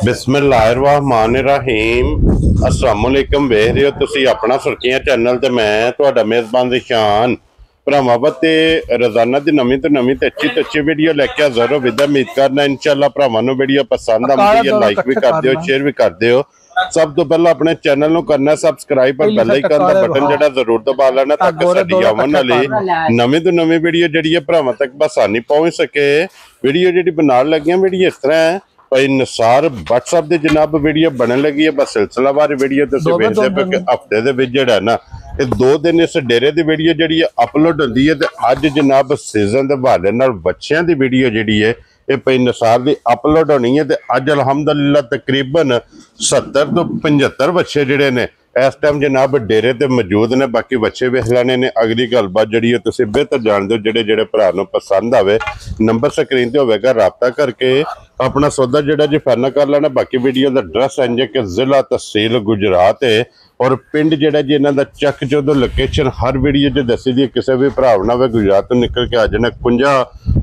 बिस्मिल्लाहिर्रहमानिर्रहीम अस्सलाम वालेकुम। वेख रहे हो तुसी अपना सुर्खियां चैनल ते मैं तुहाडा मेज़बान ज़िशान भरावां ते रोजाना दी नवीं तो नवीं ते अच्छी वीडियो लेके हाज़र हो। विद उम्मीद करना इंशाअल्लाह भरावां नूं वीडियो पसंद आउंदी है, लाइक भी कर दिओ, शेयर भी कर दिओ। सब तो पहला अपने चैनल नूं करना सबसक्राइब और बेल आइकन दा बटन जेड़ा जरूर दबा लेना ताकि साडी आवन वाली नवीं तो नवीं वीडियो जेड़ी है भरावां तक आसानी पहुंच सके। वीडियो जेड़ी बनाण लगे वीडियो इस तरह है भाई निसार WhatsApp दे जनाब वीडियो बनन लगी है। बस सिलसिलावार वीडियो तुसीं वेखदे पे कि हफ्ते दे विच जेड़ा ना ये 2 दिन इस डेरे दी वीडियो जेड़ी है अपलोड होंदी है। ते अज जनाब सीजन दे हवाले नाल बच्चियां दी वीडियो जेड़ी है ये भाई निसार दी अपलोड होनी है। ते अज अलहमदुलिल्लाह तकरीबन 70 तो 75 बच्चे जेड़े ने इस टाइम जनाब डेरे ते मौजूद ने। बाकी बच्चे वेख लैने ने। अगली गलबात जिहड़ी है तुसीं बेहतर जानदे हो। जेड़े जेड़े भरा नूं पसंद आवे नंबर स्क्रीन ते होवेगा, राबता करके अपना सौदा जेड़ा जी फाइनल कर लेना। बाकी वीडियो का एड्रैस इंज के जिला तहसील गुजरात है और पिंड जेड़ा जी इन्हां दा चक चौधो लोकेशन हर वीडियो च दसी दी। किसी भी भरा ना वे गुजरात तो निकल के आ जाना कुंजा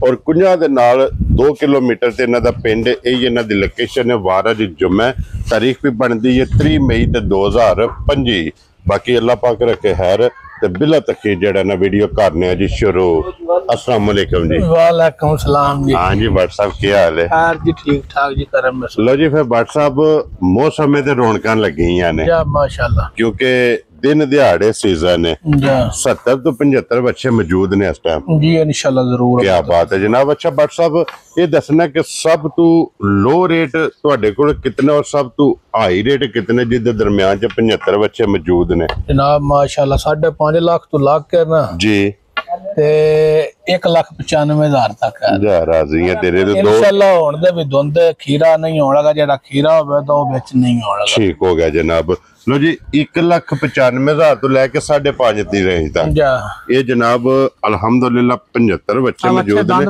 और कुंजा दे नाल 2 किलोमीटर ते इन्हां दा पिंड यही इन्हां दी लोकेशन है। वार अज जुम्मे तारीख भी बनती है 3 मई 2025। बाकी अल्लाह पाक रखे खैर ते बिला तकी जेड़ा ना वीडियो करने जी शुरू। अस्सलाम वालेकुम जी। वालेकुम सलाम जी। हाँ जी व्हाट्सएप क्या हाल है? यार जी ठीक ठाक जी करम में। लो जी फिर व्हाट्सएप मौसम में रौनक लगी ने माशाल्लाह, क्योंकि दिन दिहाड़े सीजन है। 70 तो 75 बच्चे मौजूद ने इस टाइम जी इंशाल्लाह जरूर। क्या बात है जनाब। अच्छा व्हाट्सएप ये दसना कि सब तू लो रेट तुहाडे कोल कितने और सब तू हाई रेट कितने जिदे दरम्यान च 75 बच्चे मौजूद ने? जनाब माशाल्लाह 5.5 लाख तो लाख के ना जी ते 1,95,000 तक है। जा राजी है तेरे तो दो इंशाल्लाह होण दे भी धुंध खीरा नहीं होगा। जेड़ा खीरा होवे तो विच नहीं होगा। ठीक हो गया जनाब। लो जी 1,95,000 तो लैके 5.5 दी रेंज तक ये जनाब अल्हम्दुलिल्लाह 75 बच्चे मौजूद ने।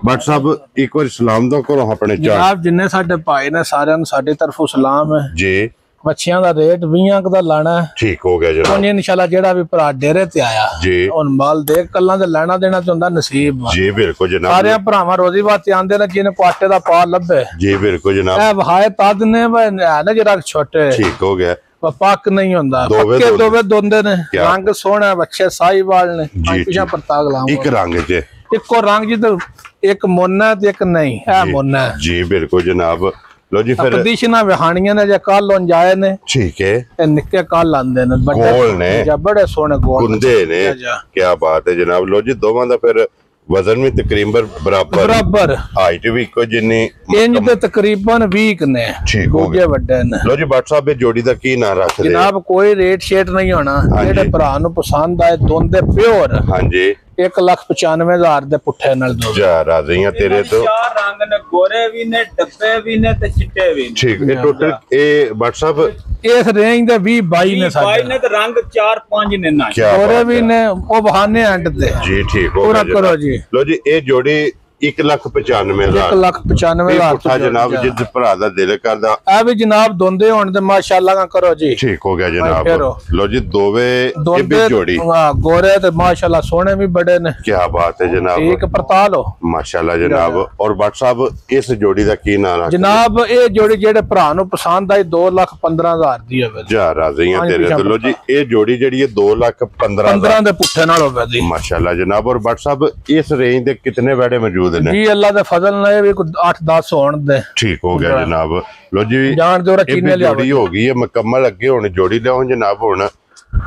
व्हाट्सएप एक बार सलाम दो करो अपने जनाब जिन्ने साडे भाई ने सारे साडी तरफों सलाम है जी। मच्छियां दा रेट 20 दा लाना है। ठीक हो गया जनाब। इंशाल्लाह जेड़ा भी भरा डेरे ते आया जी हुन माल देख कल्ला दे लेना देना ते हुंदा नसीब जी। बिल्कुल जनाब सारे भरावां रोजी बात आंदे ने जिन्हें पाटे दा पा लब्बे जी। बिल्कुल जनाब ए वहाए तद ने है ना जरा छोटे। ठीक हो गया पक नहीं होंदा पक्के दोवे दोंदे ने रंग सोहना बच्चे साहिवाल ने पीछे परताग लाऊं एक रंग च इको रंग जी तो एक मोना ते एक नहीं है मोना जी। बिल्कुल जनाब। लो जी फिर कंडीशनां वहाणियां ने जे कल होन जाए ने ठीक है ते निक्के कल आंदे ने गोल ने बड़े सोहने गोल कुंदे ने। क्या बात है जनाब। लो जी दोवां दा फिर वजन भी तकरीबन बराबर हाइट भी इको जिन्नी इंज ते तकरीबन 20 ने। ठीक हो गया वड्डे ने। लो जी व्हाट्सएप पे जोड़ी दा की ना रख दे जनाब। कोई रेट शेट नहीं होना। जेड़े भरा नु पसंद आए दोंदे प्योर। हां जी 1,95,000 दे पुट्ठे नाल दो जा राज़ियां तेरे तो चार रंग ने गोरे भी ने डब्बे भी ने ते चिट्टे भी। ठीक ये टोटल ए व्हाट्सएप इस रेंज दे 20-22 ने साडे 22 ने ते रंग 4-5 ने ना गोरे भी ने ओ बहाने एंड ते जी। ठीक हो गया पूरा करो जी। लो जी ए जोड़ी 1,95,000 जनाब जिस भरा दा दिल करदा ए भी जनाब दोंदे होण ते माशाल्लाह करो जी। ठीक हो गया जनाब। लो जी दोवे ये भी जोड़ी हां गोरे ते माशाल्लाह सोने भी बड़े ने। क्या बात है जनाब। एक परताल हो माशाल्लाह जनाब। और व्हाट्सएप इस जोड़ी दा की नाम है जनाब? ए जोड़ी जेड़े भरा नु पसंद आई 2,15,000 दी होवे जा राज़ियां तेरे तो। लो जी ए जोड़ी जेड़ी है 2,15,000 दे पुट्ठे नाल होवे जी माशाल्लाह जनाब। और व्हाट्सएप इस रेंज दे कितने वेड़े मौजूद जी? अल्लाह दे फजल ने भी 8-10 होण दे। ठीक हो गया जनाब। लो जी जान दो चीनी जोड़ी हो गई है मुकम्मल। अगे हुन जोड़ी लाओ जनाब हुन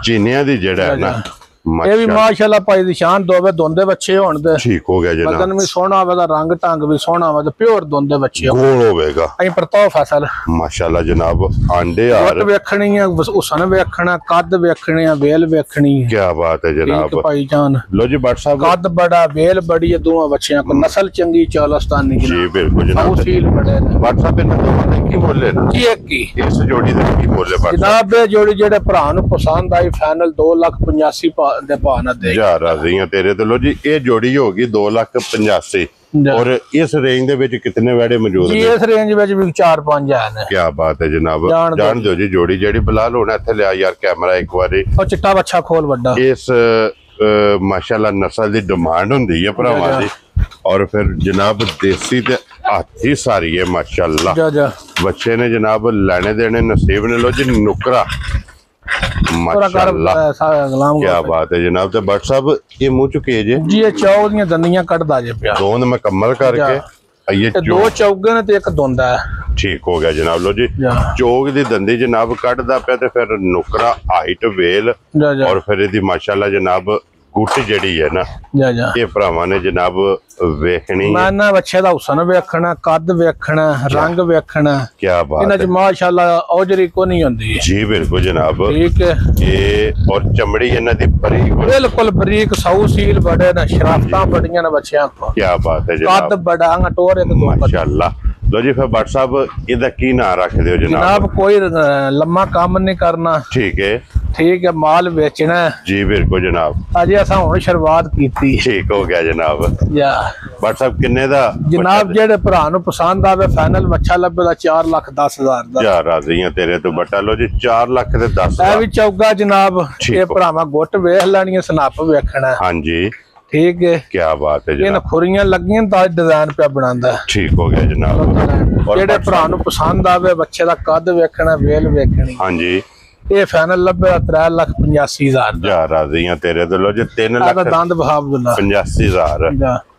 चीनियां दी जेड़ा है ना ये भी माशाल्लाह भाई निशान दोवे दोंदे बच्चे होण दे। ठीक हो गया जनाब। बदन भी सोहना होवेगा रंग ढंग भी सोहना होवे प्योर दोंदे बच्चे गोल होवेगा अई परताव फसल माशाल्लाह जनाब। आंडे यार वेखणी है हुसन वेखना कद वेखणी है वेल वेखनी है। क्या बात है जनाब भाई जान। लो जी व्हाट्सएप कद बड़ा वेल बड़ी है दोवां बच्चियां को नस्ल चंगी चालस्तानी जी। बिल्कुल जनाब बड़े ने। व्हाट्सएप पे दोवां की बोले जी एक की इस जोड़ी दे की बोले जनाब? ये जोड़ी जेड़े भरा नु पसंद आई फाइनल 2,85,000 दे भाना दे जा राज़ियां तेरे तो। लो जी ये जोड़ी होगी 2,85,000 और इस रेंज दे विच कितने वेड़े मौजूद हैं? इस रेंज विच भी 4-5 है। क्या बात है जनाब। जान दो जी जोड़ी जेड़ी बिलाल होना इत्थे ले यार कैमरा एक बारी ओ चिट्टा बच्चा खोल वड्डा इस माशाल्लाह नस्ल दी डिमांड हुंदी है भरावां दी। और फिर जनाब देसी ते हाथी सारी है माशाल्लाह। जा जा बच्चे ने जनाब लेने देने नसीब ने। लो जी नुकरा माशाल्लाह क्या बात है जनाब। तो बट साहब ये मुंह चुके जे जी ये चौक दी दंदियां कटदा जे पिया दोन मुकम्मल करके ये दो चौके ने ते एक दोंदा है। ठीक हो गया जनाब। लो जी चौक दी दंदी जनाब कटदा पे ते फिर नुकरा हाइट वेल और फिर इहदी माशाल्लाह जनाब गुट जड़ी है ना ये भरावां ने जनाब वेखनी मैं ना बच्चे दा हुसन वेखना कद वेखना रंग वेखना क्या बात इन्हां च माशाल्लाह औजरी को नहीं होंदी जी बिल्कुल जनाब। ठीक है ये और चमड़ी इन्हां दी बारीक बिल्कुल बारीक सौ सील बड़े ने शराफतां बड़ियां ने बच्चियां को क्या बात है जनाब। कद बड़ा टोर एक दो माशाल्लाह। लो जी फिर भट्ट साहब इहदा की नाम रख दियो जनाब। कोई लम्मा काम नहीं करना ठीक है माल बेचना जी बिल्कुल जनाब। अजे असा हुण शुरुआत कीती ठीक हो गया जनाब। या भट्ट साहब किन्ने दा जनाब जेड़े भरा नु पसंद आवे फाइनल बच्चा लब्बे दा 4,10,000 दा। यार राजी हां तेरे तो बट्टा। लो जी 4,10,000 ए भी चौगा जनाब। ये भरावा गुट वेख लैनी सनाप वेखना हां जी ठीक है क्या बात है इन खुरियां लगियां ता डिजाइन पे बनांदा ठीक हो गया जनाब। जेड़े भरा नु पसंद आवे बच्चे दा कद वेखना वेल वेखनी हां जी ये फाइनल लब्बे 3,85,000 जा राजी हां तेरे तो। लो जी 3 लाख दंद बहाबुल्ला 85,000।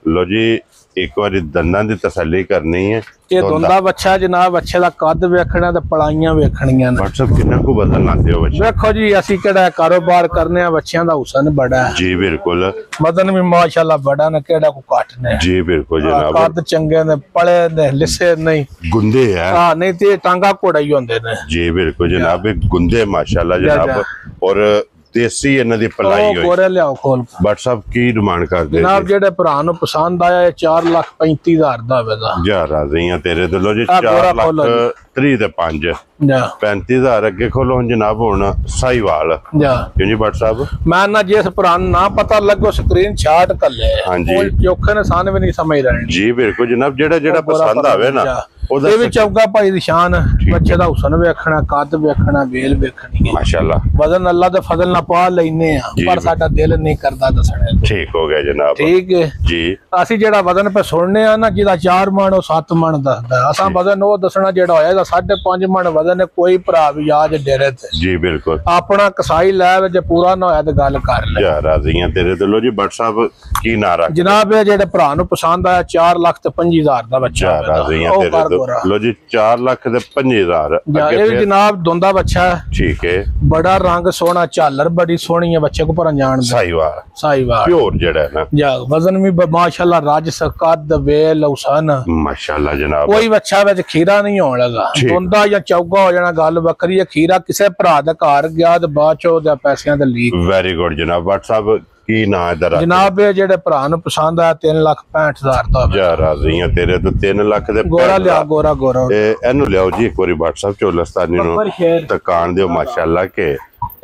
लो जी एक बार दंदां दी तसल्ली करनी है। ये दोंदा बच्चा जनाब अच्छे दा कद वेखना ते पलाइयां वेखणियां ने। व्हाट्सएप किन्ना को बदल लाते हो बच्चे देखो जी असि केड़ा कारोबार करने आ बच्चियां दा हुसन बड़ा है जी बिल्कुल। मदन भी माशाल्लाह बड़ा ने केड़ा को काट ने जी बिल्कुल जनाब। कद चंगे ने पले ने लिसे नहीं गुंदे है हां नहीं ते टांगा कोड़ा ही होंदे ने जी बिल्कुल जनाब। गुंदे माशाल्लाह जनाब और देसी इन्हां दी पलाई होई कोरे लियाओ खोल। बट साहब की डिमांड करदे जनाब जेड़े भरा नु पसंद आया 4,35,000 दा होवेगा। जा राजी हां तेरे तो। लो जी 4,30,5 35,000 अगे खोलो जनाब। हुण साहिवाल क्यों जी बट साहब मैं ना जिस पुरान ना पता लगो स्क्रीन शॉट कर ले हां जी चोखे ने सान भी नहीं समझ रहे जी बिल्कुल जनाब। जेड़ा पसंद आवे ना ये भी चौका भाई दी शान बच्चे दा हुसन वेखना कद वेखना वेल वेखनी है माशाल्लाह। वजन अल्लाह दे फजल ना पा लेने पर साडा दिल नहीं करदा दसणे। ठीक हो गया जनाब। ठीक है जी असि जेड़ा वजन पे सुनने आ ना जिदा 4 मन और 7 मन दसदा असा वजन वो दसना जेड़ा होया दा 5.5 मन वजन है कोई भरा भी याद डेरे ते जी बिल्कुल अपना कसाई लै जे पूरा ना होया ते गल कर ले जा राजी हां तेरे ते। लो जी बट साहब की ना रख जनाब ये जेड़े भरा नु पसंद आया 4,25,000 दा बच्चा राजी हां तेरे ते। लो जी 4,05,000 ये भी जनाब दोंदा बच्चा है ठीक है बड़ा रंग सोना झालर बड़ी सोहनी है बच्चे को भरन जान साहिवाल प्योर जेड़ा है ना जा वजन भी माशाल्लाह राजस कद वेल हुसन माशाल्लाह जनाब। कोई बच्चा विच खीरा नहीं होण लगा दोंदा या चौगा हो जाना गल बकरी है। खीरा किसे भरा दे घर गया ते बाद चो दे पैसियां ते लीक वेरी गुड जनाब। बट साहब की ना इधर जनाब ये जेड़े भरा नु पसंद आया 3,65,000 दा जा राजी हां तेरे तो। 3 लाख दे गोरा लिया गोरा एनु लियाओ जी एक बारी बट साहब चोलस्तानी नु तकान दियो माशाल्लाह के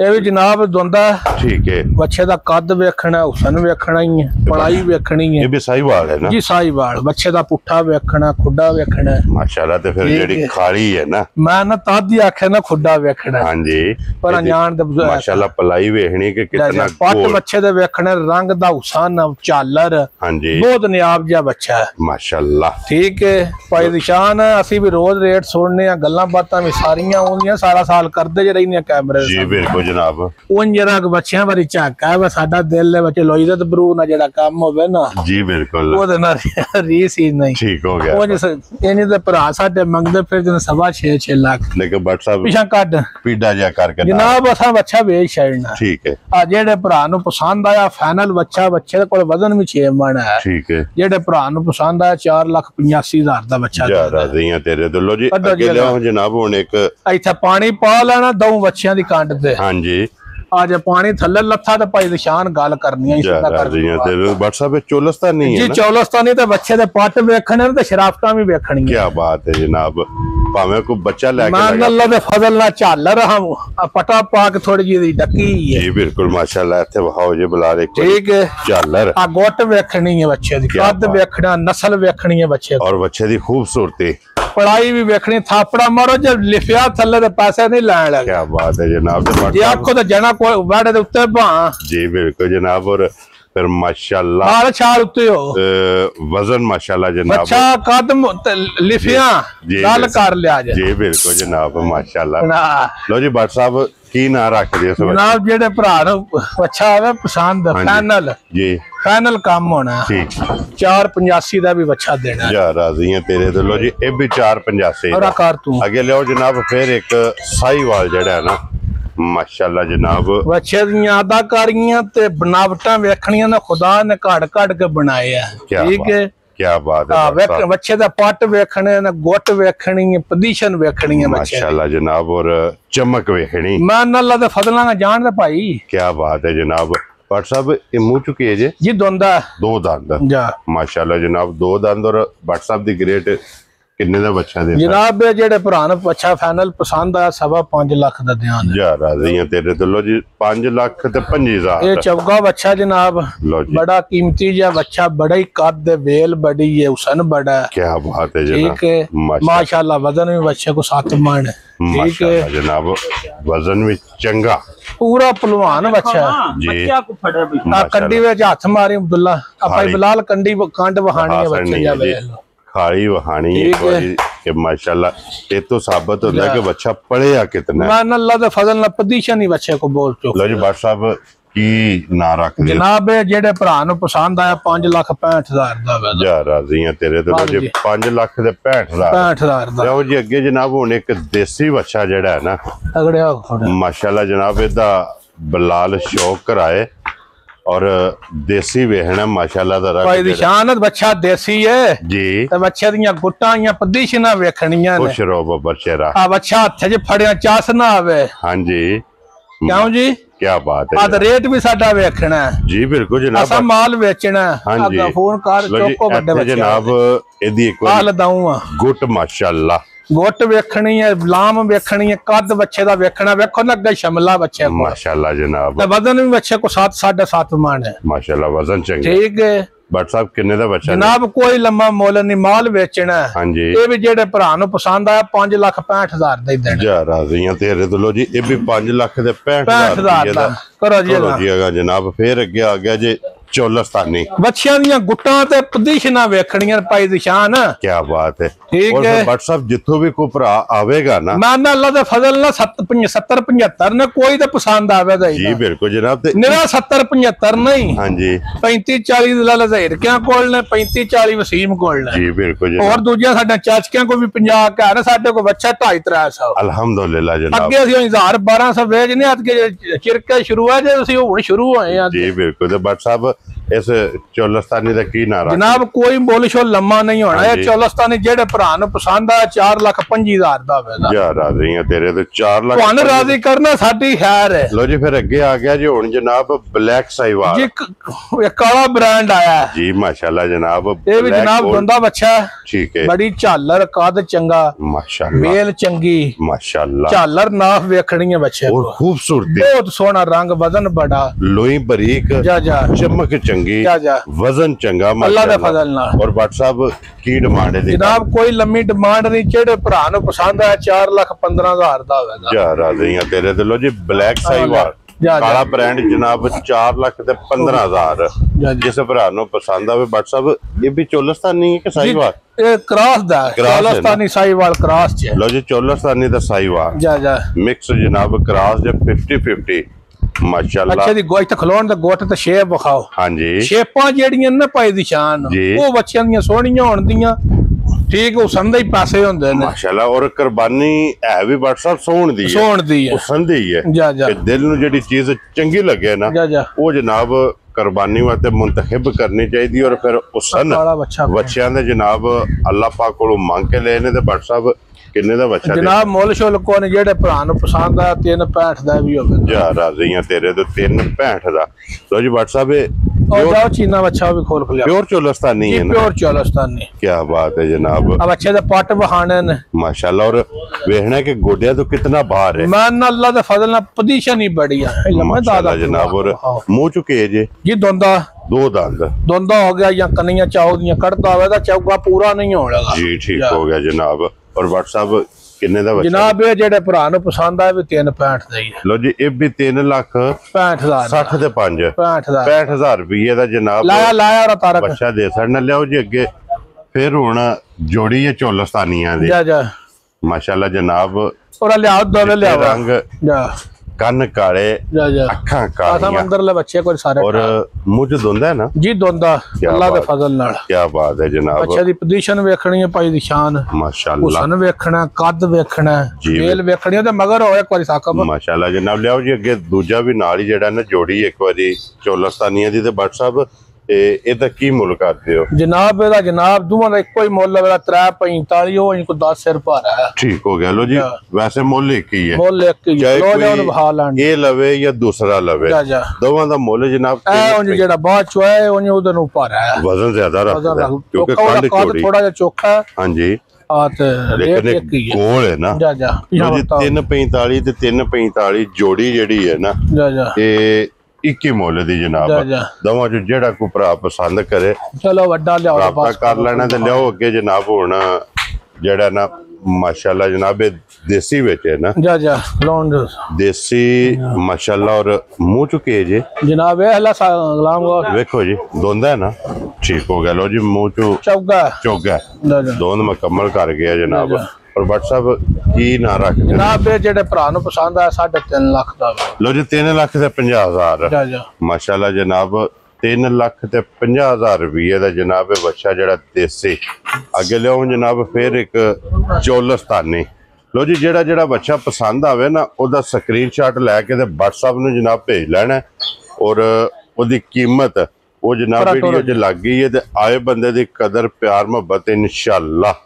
ये भी जनाब दोंदा ठीक है बच्चे दा कद वेखना हुसन वेखना ही है पढ़ाई वेखनी है। ये भी साहिवाल है ना जी साहिवाल बच्चे दा पुट्ठा वेखना खुड्डा वेखना माशाल्लाह। ते फिर जेडी खाली है ना मैं ना तादी आखे ना खुड्डा वेखना हां जी पर अनजान दे माशाल्लाह पलाई वेखनी के कितना पट बच्चे दे वेखने रंग दा हुसन झालर हां जी बहुत नियाब जा बच्चा है माशाल्लाह। ठीक है भाई निशान असि भी रोज रेट सुनने आ गल्लां बातां भी सारियां ओंदियां सारा साल करदे जे रहने कैमरे जी बिल्कुल जनाब। उन जरा बच्चियां बारी झाका है साडा दिल है बच्चे लोई दा बरू ना जेड़ा काम होवे ना जी बिल्कुल वो ना रीस ही नहीं ठीक हो गया। वो इने दे भरा साडे मंगदे फिर जन 6.5 लाख लेकिन बट साहब पिछा कट पीड़ा जा करके जनाब असा बच्चा बेच छड़ना ठीक है। आ जेड़े भरा नु पसंद आया फाइनल बच्चा बच्चे दे कोल वजन भी 6 मन है ठीक है। जेड़े भरा नु पसंद आया 4,85,000 दा बच्चा जा राजी हां तेरे तो। लो जी अगे ले जनाब हुन एक इथे पानी पा लेना दो बच्चियां दी कंड ते हां जी आज पानी थल्ले लथा ते भाई निशान गल करनी है इसदा कर रही है ते WhatsApp पे चौलस्तानी है ना जी चौलस्तानी ते बच्चे दे पट वेखने ते शराफतां भी वेखणी है। क्या बात है जनाब। भावे को बच्चा लेके मान अल्लाह दे फजल ना झालर हम पटा पाक थोड़ी जी डकी है जी बिल्कुल माशाल्लाह। इथे वहाओ जे बुला दे ठीक है झालर आ गोट वेखनी है बच्चे दी कद वेखना नस्ल वेखनी है बच्चे और बच्चे दी खूबसूरती पढ़ाई भी वेखनी थापड़ा मारो जब लिफिया थल्ले दे पैसे नहीं लाने लगे। क्या बात है जनाब। ये आखो तो जना को वाड़े दे उत्ते भा जी बिल्कुल जनाब। और फिर माशाल्लाह बाल छाल उत्ते हो वजन माशाल्लाह जनाब अच्छा कदम लिफिया गल कर लिया जी बिल्कुल जनाब माशाल्लाह लो जी भट्ट साहब की ना रख दिए जनाब जेडे भरा अच्छा आवे पसंद फाइनल जी फाइनल काम होना ठीक 485 दा भी बच्चा देना जा राजी है तेरे तो लो जी ये भी 485 और कर तू आगे लियो जनाब फिर एक साहीवाल जेड़ा है ना माशाल्लाह जनाब बच्चे दियां अदाकारियां ते बनावटां वेखणियां ने खुदा ने घड़ के बनाए है ठीक है क्या बात है बच्चे दा पट वेखणे ने गुट वेखणी पोजीशन वेखणी है माशाल्लाह जनाब और चमक वेखणी मैं अल्लाह दे फजलां नाल जान दे भाई क्या बात है जनाब भट्ट साहब ये मुंह चुकी है जी दोंदा दो दंद माशाल्लाह जनाब दो दंद और भट्ट साहब दी ग्रेट किन्ने दा बच्चा दे जनाब जेडे पुराना बच्चा फाइनल पसंद आया 5.5 लाख दा ध्यान जा राजी है तेरे तो लो जी 5 लाख ते 50,000 ये चौगा बच्चा जनाब बड़ा कीमती जा बच्चा बड़ा ही कद दे वेल बड़ी है हुसन बड़ा क्या बात है जनाब ठीक है माशाल्लाह वजन भी बच्चे को 7 मन ठीक है जनाब वजन भी चंगा पूरा पहलवान बच्चा बच्चा को फड़े भी कंडी विच हाथ मारी अब्दुल्ला अपा बिलाल कंडी कंड वहानी है बच्चे जा खाली वहानी के माशाल्लाह ये तो साबित होता है कि बच्चा पढ़ेगा कितना मैं अल्लाह दे फजल नाल पोजीशन ही बच्चे को बोल चुका लो जी भट्ट साहब की ना रख दिया जनाब जेडे भरा नु पसंद आया 5,65,000 दा जा राजी है तेरे तो जी 5 लाख दे 65,000 दा लो जी अगे जनाब हुन एक देसी बच्चा जेड़ा है ना तगड़िया माशाल्लाह जनाब एदा बलाल शौक कराए और देसी वेहना माशाल्लाह दा भाई दी शान बच्चा देसी है जी ते बच्चे दियां गुट्टां या पोजीशनां वेखणियां ने खुश रहो बच्चेरा आ बच्चा हत्थ च फड़िया चास ना आवे हां जी क्यों जी क्या बात है आ रेट भी साडा वेखना है जी बिल्कुल जनाब असा माल बेचना हां जी फोन कर चोको बड़े बच्चे जनाब एदी एक बार लदाऊं गुट माशाल्लाह गुट वेखनी है लाम वेखनी है कद बच्चे दा वेखना वेखो ना अगे शमला बच्चे को माशाल्लाह जनाब वजन भी बच्चे को 7.5 मन है माशाल्लाह वजन चंगा ठीक है भट्ट साहब किन्ने दा बच्चा जनाब कोई लम्मा मोल नहीं माल बेचना है हां जी ये भी जेडे भरा नु पसंद आया 5,65,000 दा ही देना जा राजी हैं तेरे तो लो जी ये भी 5 लाख दे 65,000 दा करो जी जनाब फिर अगे आ गया जी चोलस्तानी बच्चियां दियां गुट्टां ते पोजीशनां वेखणियां पाई दी शान क्या बात है ठीक है भट्ट साहब जिथों भी कोई भरा आवेगा ना मैं अल्लाह दे फजल ना 70-75 ने कोई ते पसंद आवेगा जी बिल्कुल जनाब मेरा 70-75 नहीं हां जी 35-40 लाल ज़हीरकियां कोल ने 35-40 वसीम कोल ने जी बिल्कुल जनाब और दूजियां साडे चाचकियां को भी 50 का है साडे को बच्चा 250-300 अल्हम्दुलिल्लाह जनाब अगे ਅਸੀਂ 1000-1200 ਵੇਚਨੇ ਅੱਗੇ ਚਿਰਕੇ ਸ਼ੁਰੂ ਹੈ ਜੇ ਅਸੀਂ ਹੁਣ ਸ਼ੁਰੂ ਹੋਏ ਆ जी बिल्कुल तो भट्ट साहब इस चोलस्तानी ਦਾ ਕੀ ਨਾਰਾ जनाब कोई बोल शो लम्मा नहीं होना है चोलस्तानी जेडे भरा नु पसंद आ 4,25,000 दा होवेगा जा राजी हैं तेरे तो 4 लाख ਤੁਹਾਨੂੰ ਰਾਜ਼ੀ ਕਰਨਾ ਸਾਡੀ ਖੈਰ ਹੈ लो जी फिर अगे आ गया जी हुन जनाब ब्लैक साहिवाल जी एक काला ब्रांड आया है जी माशाल्लाह जनाब ये भी जनाब गंदा बच्चा है ठीक है बड़ी झालर कद चंगा माशाल्लाह मेल चंगी माशाल्लाह झालर नाफ वेखनी है बच्चे और खूबसूरती बहुत सोना रंग वजन बड़ा लोई बारीक जा चमक चंगी जा वजन चंगा अल्लाह दे फजल नाल और भट्ट साहब की डिमांड है जनाब कोई लम्मी डिमांड नहीं जेडे भरा नु पसंद आया 4,15,000 दा होवेगा जा राजी हैं तेरे ते लो जी ब्लैक साहिवाल काला ब्रांड जनाब 4 लाख ते 15,000 जिस भरा नु पसंद आवे भट्ट साहब ये भी चोलस्तानी है कि साहिवाल ये क्रॉस दा चोलस्तानी साहिवाल क्रॉस च लो जी चोलस्तानी दा साहिवाल जा मिक्स जनाब क्रॉस जे 50-50 माशाल्लाह अच्छा दी गोश्त खलोण दा गोट ते शेप विखाओ हां जी शेपां जेड़ियां ना पाई दी शान ओ बच्चियां दियां सोहणियां होण दियां ठीक हुसन दे ही पासे हुंदे ने माशाल्लाह और कुर्बानी है भी भट्ट साहब सोहण दी है हुसन दी है जा दिल नु जेडी चीज चंगी लगे ना वो जनाब कुर्बानी वास्ते मुंतखब करनी चाहिए और फिर हुसन बच्चियां दे जनाब अल्लाह पाक कोलों मांग के लेने ते भट्ट साहब किन्ने दा बच्चा जनाब मोल शोल को ने जेड़े भरा नु पसंद आ 3.65 दा भी होवे जा राजी हैं तेरे तो 3.65 दा लो जी भट्ट साहब और जाओ चीना बच्चा भी खोल लिया प्योर चोलस्तानी है ना प्योर चोलस्तानी क्या बात है जनाब अब अच्छे दे पट बहाने ने माशाल्लाह और वेखना के गोडिया तो कितना बाहर है मान अल्लाह दे फजल ना पोजीशन ही बड़ी है लम्मा दादा जनाब और मुंह चुके जे जी दोंदा दो दंद हो गया या कन्नियां चाव दियां कड़ता होवे दा चौगा पूरा नहीं होने लगा जी ठीक हो गया जनाब और भट्ट साहब ਕਿੰਨੇ ਦਾ ਬੱਚਾ ਜਨਾਬ ਇਹ ਜਿਹੜੇ ਭਰਾ ਨੂੰ ਪਸੰਦ ਆ ਵੀ 365 ਦਾ ਹੀ ਹੈ। ਲੋ ਜੀ ਇਹ ਵੀ 3,65,000 60 ਤੇ 5 65,000 65,000 ਰੁਪਏ ਦਾ ਜਨਾਬ ਲਾਇਆ ਰ ਤਾਰਕ ਬੱਚਾ ਦੇ ਸਕਣ ਲਿਆਓ ਜੀ ਅੱਗੇ। ਫਿਰ ਹੁਣ ਜੋੜੀ ਹੈ ਚੋਲਸਤਾਨੀਆਂ ਦੀ ਜਾ ਮਾਸ਼ਾਅੱਲਾ ਜਨਾਬ ਔਰ ਲਿਆਓ ਦੋਵੇਂ ਲਿਆਓ ਰੰਗ ਜਾ ਕੰਨ ਕਾਲੇ ਅੱਖਾਂ ਕਾਲੀਆਂ ਮੰਦਰ ਬੱਚੇ ਕੋਈ ਸਾਰੇ ਔਰ ਮੂੰਹ ਚ ਦੁੰਦਾ ਹੈ ਨਾ ਜੀ ਦੁੰਦਾ ਅੱਲਾਹ ਦੇ ਫਜ਼ਲ ਨਾਲ। ਕੀ ਬਾਤ ਹੈ ਜਨਾਬ। ਬੱਚੇ ਦੀ ਪੋਜੀਸ਼ਨ ਵੇਖਣੀ ਹੈ ਭਾਈ ਦੀ ਸ਼ਾਨ ਮਾਸ਼ਾਅੱਲਾ ਹੁਸਨ ਵੇਖਣਾ ਕੱਦ ਵੇਖਣਾ ਮੇਲ ਵੇਖਣੀ ਤੇ ਮਗਰ ਹੋਏ ਇੱਕ ਵਾਰੀ ਸਾਕਬ ਮਾਸ਼ਾਅੱਲਾ ਜਨਾਬ। ਲਿਆਓ ਜੀ ਅੱਗੇ ਦੂਜਾ ਵੀ ਨਾਲ ਹੀ ਜਿਹੜਾ ਨਾ ਜੋੜੀ ਇੱਕ ਵਾਰੀ ਚੋਲਸਤਾਨੀਆਂ ਦੀ ਤੇ ਬੱਟ ਸਾਹਿਬ ਇਹਦਾ ਕੀ ਮੁੱਲ ਕਰਦੇ ਹੋ ਜਨਾਬ? ਇਹਦਾ ਜਨਾਬ ਦੋਵਾਂ ਦਾ ਇੱਕੋ ਹੀ ਮੁੱਲ ਹੈ 3,45 ਉਹ ਇਨਕੋ 10 ਸਿਰ ਭਾਰਾ ਹੈ। ਠੀਕ ਹੋ ਗਿਆ। ਲੋ ਜੀ ਵੈਸੇ ਮੁੱਲ ਇੱਕ ਹੀ ਹੈ। ਮੁੱਲ ਇੱਕ ਹੀ ਹੈ। ਲੋ ਜਾਓ ਬਹਾ ਲੈਣ ਇਹ ਲਵੇ ਜਾਂ ਦੂਸਰਾ ਲਵੇ ਦੋਵਾਂ ਦਾ ਮੁੱਲ ਜਨਾਬ ਇਹ ਜਿਹੜਾ ਬਾਅਦ ਚ ਹੈ ਉਹ ਉਹਦੇ ਨੂੰ ਭਾਰਾ ਹੈ ਵਜ਼ਨ ਜ਼ਿਆਦਾ ਰੱਖਦਾ ਕਿਉਂਕਿ ਕੱਦ ਥੋੜਾ ਜਿਹਾ ਚੋਖਾ ਹੈ। ਹਾਂਜੀ ਲੇਕਿਨ ਗੋਲ ਹੈ ਨਾ। 3,45 ਤੇ 3,45 ਜੋੜੀ ਜਿਹੜੀ ਹੈ ਨਾ ਇਹ ਇੱਕ ਹੀ ਮੁੱਲ ਦੀ ਜਨਾਬ। ਦੋਵਾਂ ਚ ਜਿਹੜਾ ਕੋਈ ਭਰਾ ਪਸੰਦ ਕਰੇ ਚਲੋ ਵੱਡਾ ਲਿਆਓ ਰਾਬਤਾ ਕਰ ਲੈਣਾ ਤੇ ਲਿਆਓ ਅੱਗੇ ਜਨਾਬ। ਹੁਣ ਜਿਹੜਾ ਨਾ ਮਾਸ਼ਾਅੱਲਾ ਜਨਾਬ ਇਹ ਦੇਸੀ ਵਿੱਚ ਹੈ ਨਾ ਦੇਸੀ ਮਾਸ਼ਾਅੱਲਾ। ਔਰ ਮੂੰਹ ਚੁਕੇ ਜੇ ਜਨਾਬ ਵੇਖੋ ਜੀ ਦੋਂਦਾ ਹੈ ਨਾ। ਠੀਕ ਹੋ ਗਿਆ। ਲੋ ਜੀ ਮੂੰਹ ਚੋਂ ਚੋਗਾ ਦੋਂਦ ਮੁਕੰਮਲ ਕਰ ਗਿਆ ਜਨਾਬ। और बट साहब की ना रख जनाब जेडे भरा नु पसंद आ 3.5 लाख दा। लो जी 3,50,000 माशाल्लाह जनाब। 3,50,000 रुपये का जनाब बच्चा जड़ा देसी। अगे लियाओ जनाब फिर एक चोलस्तानी। लो जी जेड़ा जेड़ा बच्चा पसंद आवे ना ओदा स्क्रीनशॉट लैके ते बट साहब नूं जनाब भेज लेना और ओदी कीमत वो जनाब वीडियो च लग गई है। ते आए बंदे दी कदर प्यार मोहब्बत इंशाअल्लाह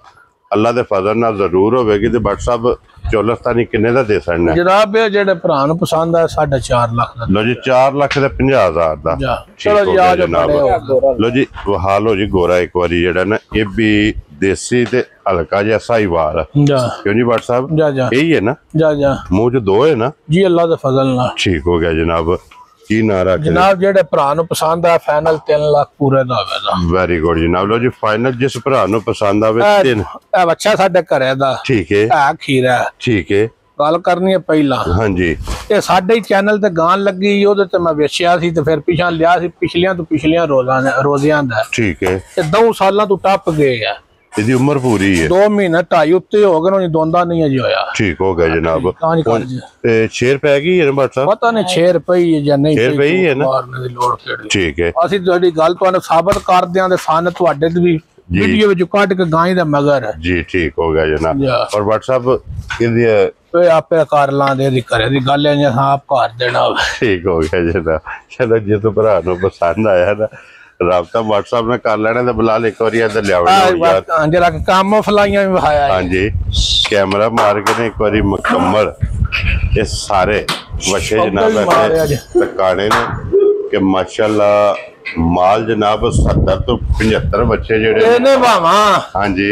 अल्लाह दे फजल नाल जरूर होवेगी। ते बट साहब चोलस्तानी किन्ने दा दे सकना जनाब? ये जेडे भरा नु पसंद है 4.5 लाख दा। लो जी 4,50,000 दा। चलो जी आ जाओ। लो जी हाल हो जी गोरा एक बारी जेड़ा ना ये भी देसी ते हल्का जिहा साहिवाल क्यों जी बट साहब? यही है ना। मुंह च दो है ना जी अल्लाह दे फजल नाल। ठीक हो गया जनाब। की नारा जनाब जेडे भरा नु पसंद है फाइनल 3 लाख पूरे दा होवेगा। वेरी गुड जनाब। लो जी फाइनल जिस भरा नु पसंद आवे 3 ए बच्चा साडे घरे दा। ठीक है खीरा। ठीक है गल करनी है पहला। हाँ जी ये साडे ही चैनल ते गान लगी ओदे ते मैं वेचिया सी ते फिर पिछा लिया सी पिछलियां तो पिछलियां रोजियां दा। ठीक है ते 2 सालां तो टप गए है। इसकी उम्र पूरी है 2 महीने 2.5 उत्ते हो गए दोंदा नहीं है जी होया। ठीक हो गया जनाब। शेर पै गई है ना पता नहीं शेर पई है या नहीं शेर पई है ना मारने दी लोड़ केड़ी। ठीक है असि तुहाडी गल तुहानू साबित कर दियां ते सन तुहाडे ते भी वीडियो विच कट के गाय दा मगर जी। ठीक हो गया जनाब। और व्हाट्सएप इहदी आपे कर लांदे दी करे दी गल है आप कर देना। ठीक हो गया जनाब। चलो जे तो भरा नु पसंद आया ना राबता व्हाट्सएप में कर लेना तो बिलाल एक बार इधर लिया जरा काम फलाइयां भी विखाया। हाँ जी कैमरा मार के एक बार मुकम्मल ये सारे बच्चे जनाब ऐसे तकाने ने कि माशाल्लाह माल जनाब 70 तो 75 बच्चे जेडे। हाँ जी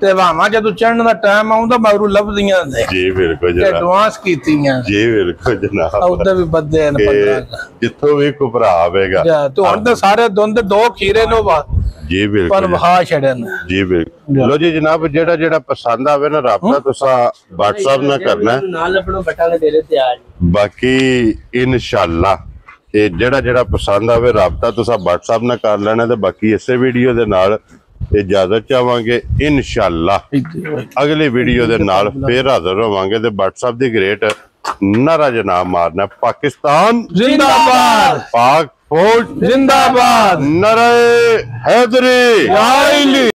ते वामा जदों चढ़न दा टाइम आउंदा मगरू लभदियां ने जी बिल्कुल जनाब एडवांस कीतियां जी बिल्कुल जनाब। उधर भी बदे ने 15 जिथों भी को भरा आवेगा तो हुन ते सारे दुंद 2 खीरे नो जी बिल्कुल पर वहा छड़न जी बिल्कुल। लो जी जनाब जेड़ा जेड़ा पसंद आवे ना राबता तुसा व्हाट्सएप ना करना नाल अपनो बटा के दे ले तैयार। बाकी इंशाअल्लाह ये जेड़ा जेड़ा पसंद आवे राबता तुसा व्हाट्सएप ना कर लेना ते बाकी इसे वीडियो दे नाल इजाजत चाहांगे इंशाअल्लाह। अगली वीडियो दे नाल फिर हाजिर होवांगे ते व्हाट्सएप दी ग्रेट नारा जनाब मारना पाकिस्तान जिंदाबाद पाक फौज जिंदाबाद नारे हैदरी।